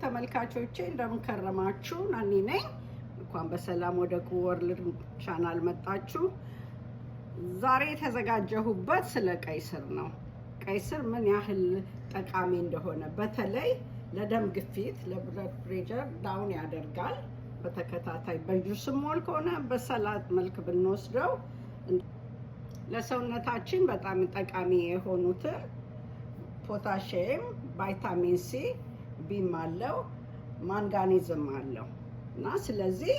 ተመልካቾቼ እንደምን ከረማችሁ? ናኒ ነኝ። እንኳን በሰላም ወደ ኩወርልድ ቻናል መጣችሁ። ዛሬ የተዘጋጀሁበት ስለ ቀይ ስር ነው። ቀይ ስር ምን ያህል ጠቃሚ እንደሆነ በተለይ ለደም ግፊት፣ ለብለድ ፕሬሸር ዳውን ያደርጋል። በተከታታይ በጁስም ሞል ከሆነ በሰላጥ መልክ ብንወስደው ለሰውነታችን በጣም ጠቃሚ የሆኑትን ፖታሺየም፣ ቫይታሚን ሲ፣ ቢም አለው፣ ማንጋኒዝም አለው እና ስለዚህ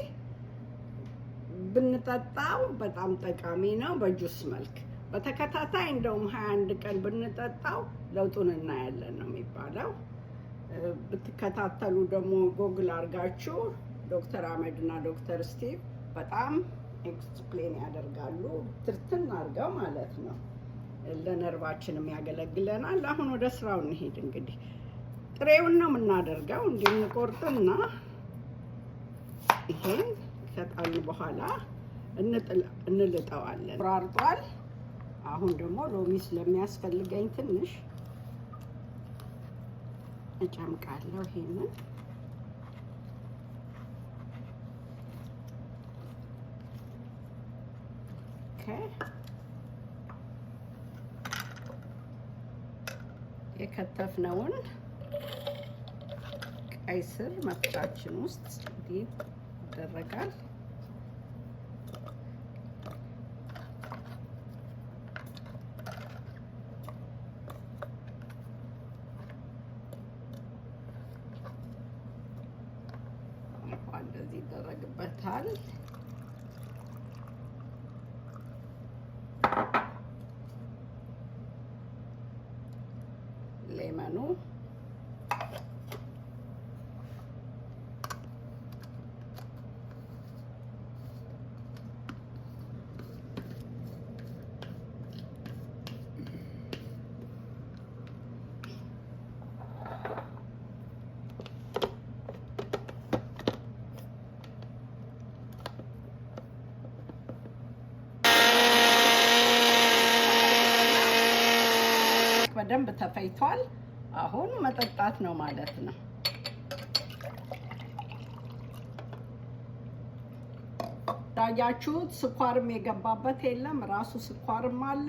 ብንጠጣው በጣም ጠቃሚ ነው። በጁስ መልክ በተከታታይ እንደውም 21 ቀን ብንጠጣው ለውጡን እናያለን ነው የሚባለው። ብትከታተሉ ደግሞ ጎግል አድርጋችሁ ዶክተር አህመድ እና ዶክተር ስቲቭ በጣም ኤክስፕሌን ያደርጋሉ፣ ትርትን አድርገው ማለት ነው። ለነርቫችንም ያገለግለናል። አሁን ወደ ስራው እንሄድ። እንግዲህ ጥሬውን ነው የምናደርገው። እንቆርጥና ይሄን ከጣልን በኋላ እንልጠዋለን። ቆራርጧል። አሁን ደግሞ ሎሚ ስለሚያስፈልገኝ ትንሽ እጨምቃለሁ። ይሄንን የከተፍነውን ቀይ ስር መፍጫችን ውስጥ እንዲህ ይደረጋል። እንደዚህ ይደረግበታል። ሌመኑ በደንብ ተፈይቷል። አሁን መጠጣት ነው ማለት ነው። ታያችሁት፣ ስኳርም የገባበት የለም። ራሱ ስኳርም አለ።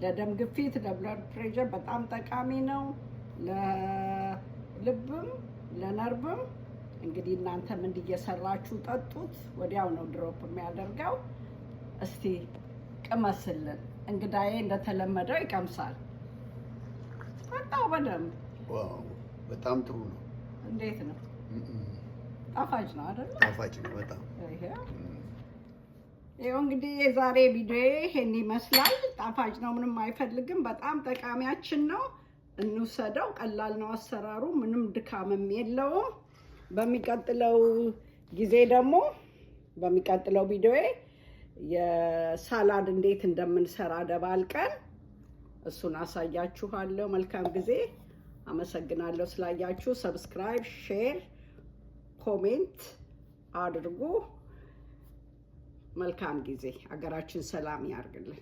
ለደም ግፊት፣ ለብለድ ፕሬሸር በጣም ጠቃሚ ነው። ለልብም ለነርቭም። እንግዲህ እናንተም እንዲየሰራችሁ ጠጡት። ወዲያው ነው ድሮፕ የሚያደርገው። እስቲ ቅመስልን። እንግዳዬ እንደተለመደው ይቀምሳል። በጣም በደንብ ዋው፣ በጣም ጥሩ ነው። እንዴት ነው? ጣፋጭ ነው አይደል? ጣፋጭ ነው በጣም። ይሄው እንግዲህ የዛሬ ቪዲዮ ይሄን ይመስላል። ጣፋጭ ነው፣ ምንም አይፈልግም። በጣም ጠቃሚያችን ነው። እንውሰደው። ቀላል ነው አሰራሩ፣ ምንም ድካምም የለውም። በሚቀጥለው ጊዜ ደግሞ በሚቀጥለው ቪዲዮ የሳላድ እንዴት እንደምንሰራ ደባልቀን እሱን አሳያችኋለሁ። መልካም ጊዜ። አመሰግናለሁ ስላያችሁ። ሰብስክራይብ፣ ሼር፣ ኮሜንት አድርጉ። መልካም ጊዜ። አገራችን ሰላም ያርግልን።